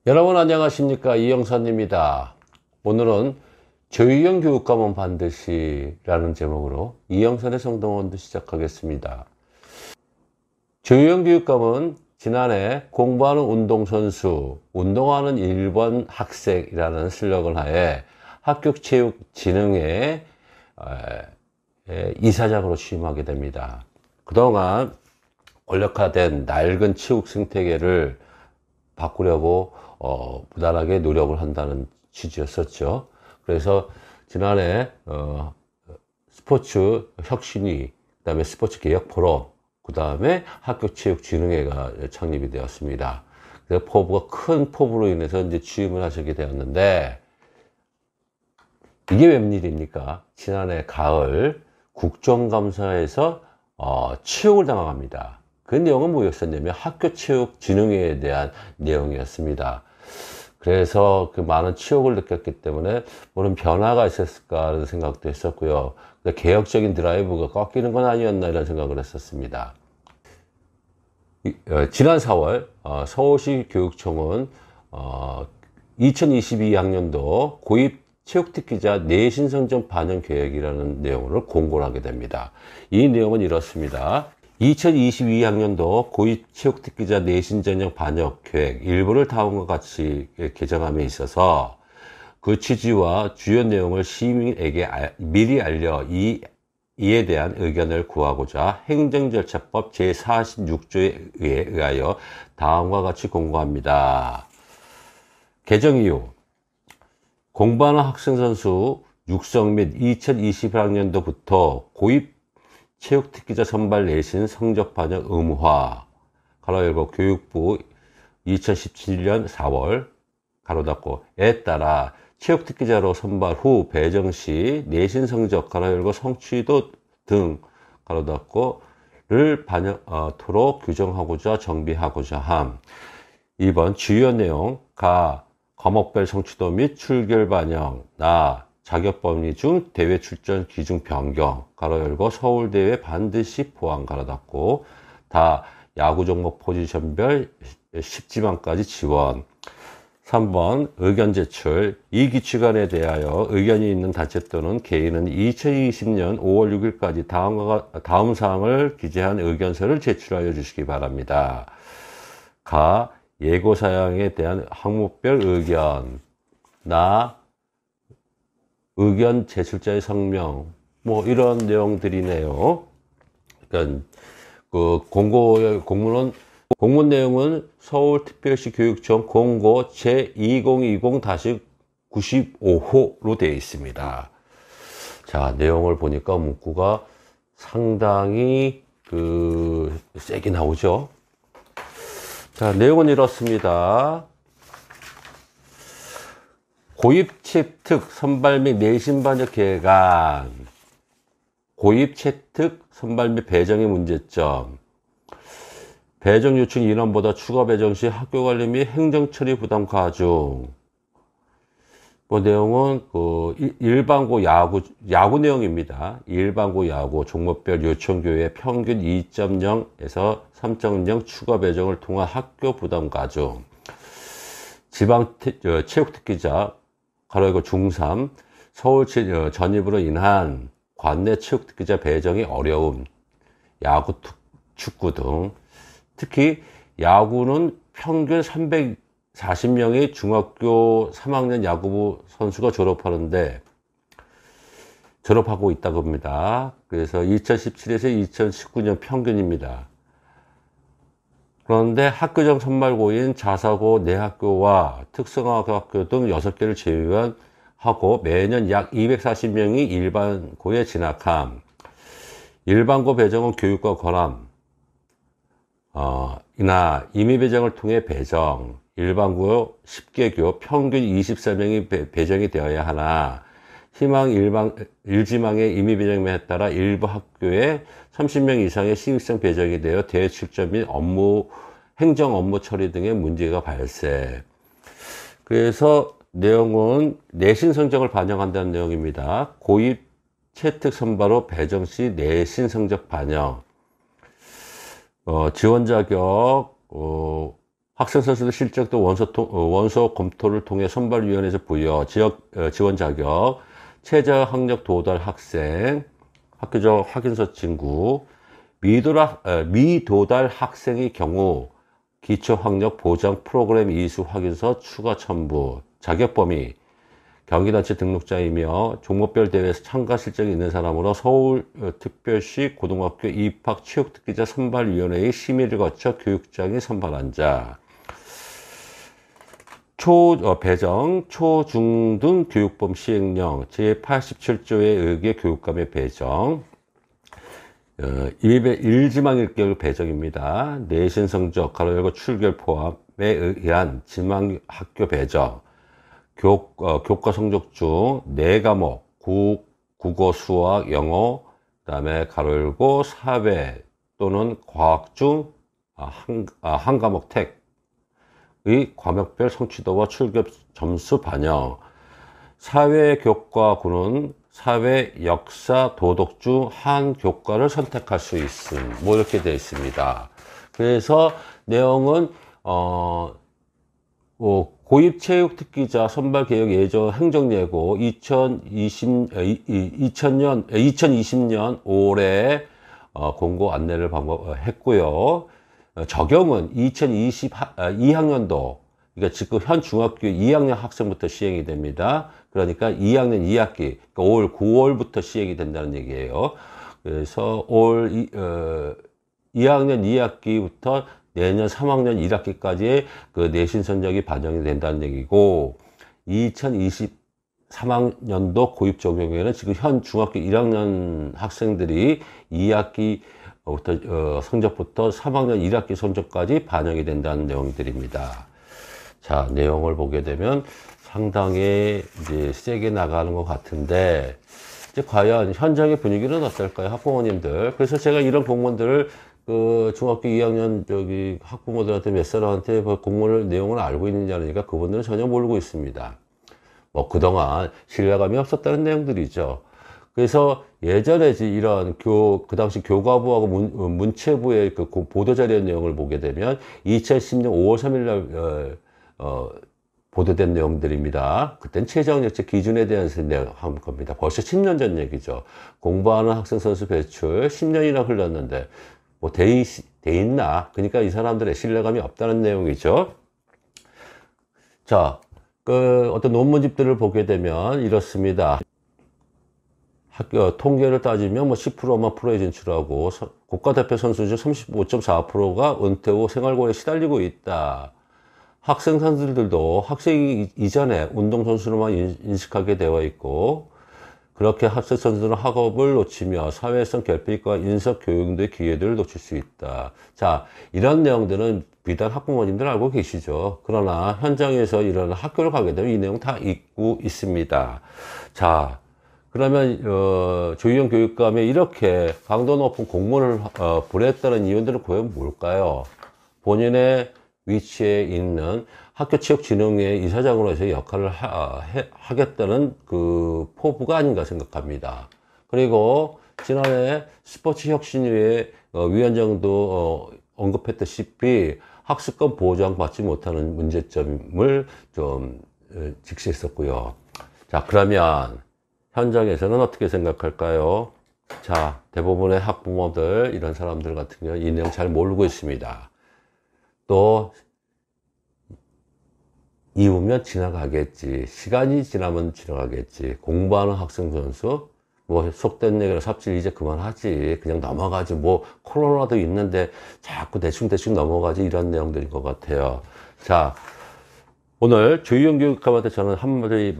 여러분 안녕하십니까, 이영선입니다. 오늘은 저유형 교육감은 반드시 라는 제목으로 이영선의 성동원도 시작하겠습니다. 저유형 교육감은 지난해 공부하는 운동선수, 운동하는 1번 학생이라는 슬로건 하에 학교체육진흥회 이사장으로 취임하게 됩니다. 그동안 권력화된 낡은 체육 생태계를 바꾸려고 무단하게 노력을 한다는 취지였었죠. 그래서 지난해 스포츠 혁신위, 그 다음에 스포츠 개혁 포럼, 그 다음에 학교체육진흥회가 창립이 되었습니다. 그래서 큰 포부로 인해서 이제 취임을 하시게 되었는데, 이게 웬일입니까? 지난해 가을 국정감사에서 치욕을 당합니다. 그 내용은 뭐였었냐면 학교체육진흥회에 대한 내용이었습니다. 그래서 그 많은 치욕을 느꼈기 때문에 무슨 변화가 있었을까 하는 생각도 했었고요. 개혁적인 드라이브가 꺾이는 건 아니었나 이런 생각을 했었습니다. 지난 4월 서울시 교육청은 2022학년도 고입 체육특기자 내신 성적 반영 계획이라는 내용을 공고를 하게 됩니다. 이 내용은 이렇습니다. 2022학년도 고입 체육특기자 내신 전형 반영 계획 일부를 다음과 같이 개정함에 있어서 그 취지와 주요 내용을 시민에게 미리 알려 이에 대한 의견을 구하고자 행정절차법 제46조에 의하여 다음과 같이 공고합니다. 개정 이유: 공부하는 학생 선수 육성 및 2021학년도부터 고입 체육특기자 선발 내신 성적 반영 의무화, 가로 열고 교육부 2017년 4월, 가로 닫고에 따라 체육특기자로 선발 후 배정 시 내신 성적, 가로 열고 성취도 등, 가로 닫고를 반영토록 규정하고자 정비하고자 함. 2번 주요 내용: 과목별 성취도 및 출결 반영, 자격 범위 중 대회 출전 기준 변경, 가로 열고 서울대회 반드시 포함, 가로 닫고 야구 종목 포지션별 10지망까지 지원. 3번 의견 제출: 이 규칙안에 대하여 의견이 있는 단체 또는 개인은 2020년 5월 6일까지 다음 사항을 기재한 의견서를 제출하여 주시기 바랍니다. 예고 사항에 대한 항목별 의견, 의견 제출자의 성명, 이런 내용들이네요. 그러니까 그 공문 내용은 서울특별시 교육청 공고 제2020-95호로 되어 있습니다. 자, 내용을 보니까 문구가 상당히 세게 나오죠. 자, 내용은 이렇습니다. 고입 채특 선발 및 내신 반영 계획안. 고입 채특 선발 및 배정의 문제점. 배정 요청 인원보다 추가 배정 시 학교 관리 및 행정 처리 부담 가중. 내용은 일반고 야구 내용입니다. 일반고 야구 종목별 요청 교회 평균 2.0에서 3.0 추가 배정을 통한 학교 부담 가중. 지방 체육특기자 가로 열고 중3 서울 전입으로 인한 관내 체육특기자 배정이 어려움. 야구, 축구 등. 특히 야구는 평균 340명의 중학교 3학년 야구부 선수가 졸업하고 있다고 합니다. 그래서 2017에서 2019년 평균입니다. 그런데 학교장 선발고인 자사고 4학교와 특성화학교 등 6개를 제외하고 매년 약 240명이 일반고에 진학함. 일반고 배정은 교육과 권함, 임의 배정을 통해 배정. 일반고 10개교 평균 24명이 배정이 되어야 하나, 일지망의 임의 배정에 따라 일부 학교에 30명 이상의 신입생 배정이 되어 대회 출전 및 행정 업무 처리 등의 문제가 발생. 그래서 내용은 내신 성적을 반영한다는 내용입니다. 고입 채특 선발 후 배정 시 내신 성적 반영. 지원 자격, 학생 선수들 실적도 원서 검토를 통해 선발위원회에서 부여, 지역 지원 자격, 최저 학력 도달 학생, 학교적 확인서 친구, 미도달 학생의 경우 기초 학력 보장 프로그램 이수 확인서 추가 첨부, 자격 범위, 경기단체 등록자이며 종목별 대회에서 참가 실적이 있는 사람으로 서울특별시 고등학교 입학 체육특기자 선발위원회의 심의를 거쳐 교육장이 선발한 자, 배정, 초, 중 등 교육법 시행령 제87조에 의해 교육감의 배정, 일지망 일격의 배정입니다. 내신 성적, 가로 열고 출결 포함에 의한 지망 학교 배정, 교과 성적 중 4과목, 국어, 수학, 영어, 그 다음에 가로 열고 사회 또는 과학 중 한 과목 택의 과목별 성취도와 출결 점수 반영, 사회교과군은 사회, 역사, 도덕 중 한 교과를 선택할 수 있음. 뭐 이렇게 되어 있습니다. 그래서 내용은 고입체육특기자 선발개혁 예정 행정예고 2020년 올해 공고 안내를 했고요. 적용은 2022학년도, 그러니까 지금 현 중학교 2학년 학생부터 시행이 됩니다. 그러니까 2학년 2학기, 그러니까 올 9월부터 시행이 된다는 얘기예요. 그래서 2학년 2학기부터 내년 3학년 1학기까지의 그 내신 성적이 반영이 된다는 얘기고, 2023학년도 고입 적용에는 지금 현 중학교 1학년 학생들이 2학기부터 성적부터 3학년 1학기 성적까지 반영이 된다는 내용들입니다. 자, 내용을 보게 되면 상당히 이제 세게 나가는 것 같은데, 이제 과연 현장의 분위기는 어떨까요, 학부모님들? 그래서 제가 이런 공무원들을 중학교 2학년 학부모들한테 몇 살한테 공무원 내용을 알고 있는지 아니까 그분들은 전혀 모르고 있습니다. 뭐 그동안 신뢰감이 없었다는 내용들이죠. 그래서 예전에 이런 그 당시 교과부하고 문체부의 그 보도자료 내용을 보게 되면 2010년 5월 3일 날 보도된 내용들입니다. 그땐 최저학력제 기준에 대해서 한 겁니다. 벌써 10년 전 얘기죠. 공부하는 학생 선수 배출 10년이나 흘렀는데 뭐 돼 있나? 그러니까 이 사람들의 신뢰감이 없다는 내용이죠. 자, 어떤 논문집들을 보게 되면 이렇습니다. 학교 통계를 따지면 뭐 10%만 프로에 진출하고 국가대표 선수 중 35.4%가 은퇴 후 생활고에 시달리고 있다. 학생 선수들도 학생 이전에 운동선수로만 인식하게 되어 있고, 그렇게 학생 선수들은 학업을 놓치며 사회성 결핍과 인석 교육 등의 기회들을 놓칠 수 있다. 자, 이런 내용들은 비단 학부모님들 알고 계시죠. 그러나 현장에서 이런 학교를 가게 되면 이 내용 다 읽고 있습니다. 자, 그러면 조희영 교육감이 이렇게 강도 높은 공문을 보냈다는 이유들은 과연 뭘까요? 본인의 위치에 있는 학교체육진흥회 이사장으로서 역할을 하겠다는 그 포부가 아닌가 생각합니다. 그리고 지난해 스포츠혁신위의 위원장도 언급했다시피 학습권 보장받지 못하는 문제점을 좀 직시했었고요. 자, 그러면 현장에서는 어떻게 생각할까요? 자, 대부분의 학부모들, 이런 사람들 같은 경우 이 내용 잘 모르고 있습니다. 또 이후면 지나가겠지, 시간이 지나면 지나가겠지, 공부하는 학생 선수 뭐 속된 얘기로 삽질 이제 그만하지, 그냥 넘어가지, 뭐 코로나도 있는데 자꾸 대충 넘어가지, 이런 내용들인 것 같아요. 자, 오늘 조희영 교육감한테 저는 한마디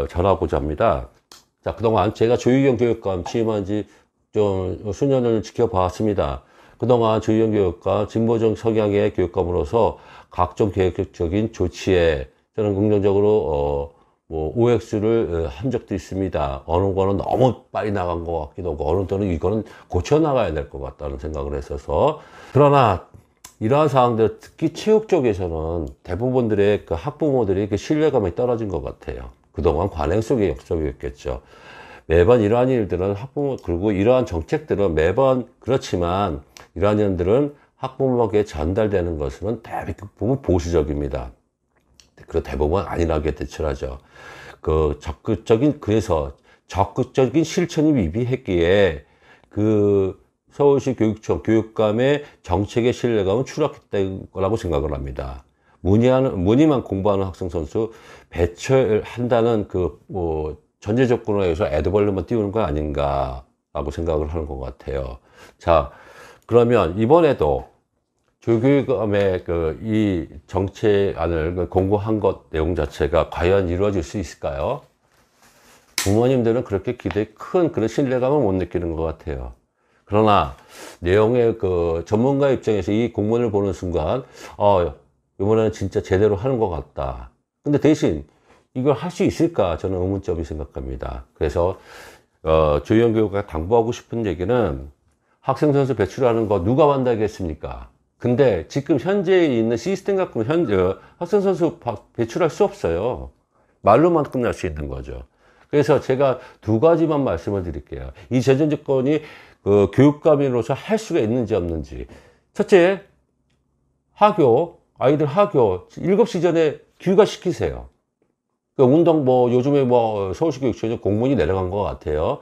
전하고자 합니다. 자, 그동안 제가 조희영 교육감 취임한 지 좀 수년을 지켜봤습니다. 그동안 조희영 교육감, 진보적 성향의 교육감으로서 각종 계획적인 조치에 저는 긍정적으로 OX를 한 적도 있습니다. 어느 거는 너무 빨리 나간 것 같기도 하고, 어느 때는 이거는 고쳐 나가야 될 것 같다는 생각을 했어서. 그러나 이러한 사항들, 특히 체육 쪽에서는 대부분들의 그 학부모들이 그 신뢰감이 떨어진 것 같아요. 그동안 관행 속의 역적이었겠죠. 매번 이러한 일들은 그리고 이러한 정책들은 매번 그렇지만, 이러한 일들은 학부모에게 전달되는 것은 대부분 보수적입니다. 그 대부분 안일하게 대처하죠. 그래서 적극적인 실천이 미비했기에 서울시 교육청 교육감의 정책의 신뢰감은 추락했다는 거라고 생각을 합니다. 문의만 공부하는 학생 선수 배출한다는 전제 조건으로 해서 애드벌레만 띄우는 거 아닌가라고 생각을 하는 것 같아요. 자, 그러면 이번에도 조교육감의 이 정책안을 공고한 것 내용 자체가 과연 이루어질 수 있을까요? 부모님들은 그렇게 큰 그런 신뢰감을 못 느끼는 것 같아요. 그러나 내용의 전문가 입장에서 이 공문을 보는 순간 이번에는 진짜 제대로 하는 것 같다. 근데 대신 이걸 할 수 있을까? 저는 의문점이 생각합니다. 그래서 조희연 교육감이 당부하고 싶은 얘기는 학생 선수 배출하는 거 누가 만들겠습니까? 근데 지금 현재 있는 시스템 갖고는 학생 선수 배출할 수 없어요. 말로만 끝날 수 있는 거죠. 그래서 제가 두 가지만 말씀을 드릴게요. 이 제전 조건이 교육감으로서 할 수가 있는지 없는지. 첫째, 아이들 학교 7시 전에 귀가시키세요. 운동 요즘에 서울시 교육청에 공문이 내려간 것 같아요.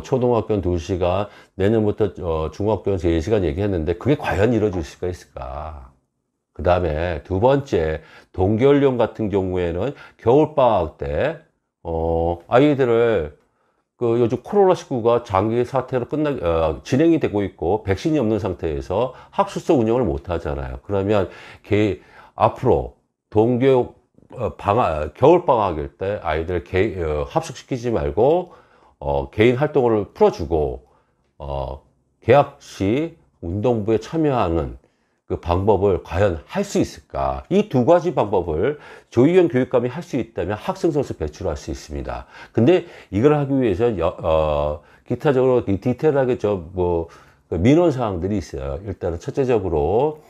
초등학교는 2시간, 내년부터 중학교는 3시간 얘기했는데 그게 과연 이루어질 수가 있을까? 그 다음에 두 번째, 동계훈련 같은 경우에는 겨울방학 때 아이들을 요즘 코로나19가 장기 사태로 진행이 되고 있고 백신이 없는 상태에서 학습소 운영을 못 하잖아요. 그러면 앞으로 겨울방학일 때 아이들 합숙시키지 말고 개인 활동을 풀어주고 개학 시 운동부에 참여하는 그 방법을 과연 할 수 있을까? 이 두 가지 방법을 조희연 교육감이 할 수 있다면 학생 선수 배출할 수 있습니다. 근데 이걸 하기 위해서 기타적으로 디테일하게 민원 사항들이 있어요. 일단은 첫째적으로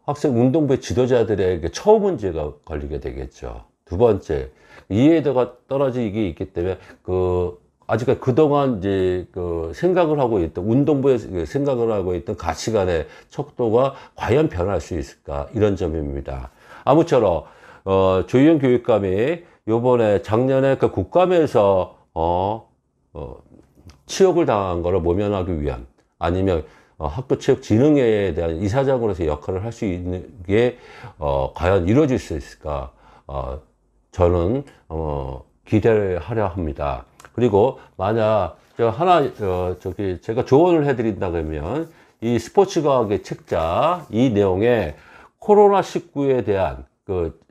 학생 운동부의 지도자들에게 처우 문제가 걸리게 되겠죠. 두 번째, 이해도가 떨어지기 있기 때문에 아직까지 그동안 생각을 하고 있던, 운동부에 생각을 하고 있던 가치관의 척도가 과연 변할 수 있을까? 이런 점입니다. 아무쪼록, 조희연 교육감이 요번에 작년에 국감에서, 치욕을 당한 거를 모면하기 위한, 아니면, 학교체육진흥회에 대한 이사장으로서 역할을 할 수 있는 게, 과연 이루어질 수 있을까? 저는, 기대를 하려 합니다. 그리고 만약 제가 조언을 해드린다 그러면 이 스포츠과학의 책자 이 내용에 코로나19에 대한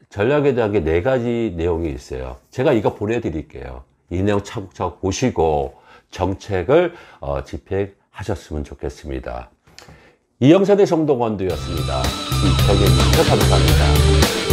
전략에 대한 게 4가지 내용이 있어요. 제가 이거 보내드릴게요. 이 내용 차곡차곡 보시고 정책을 집행하셨으면 좋겠습니다. 이영선의 성동원도였습니다. 감사합니다.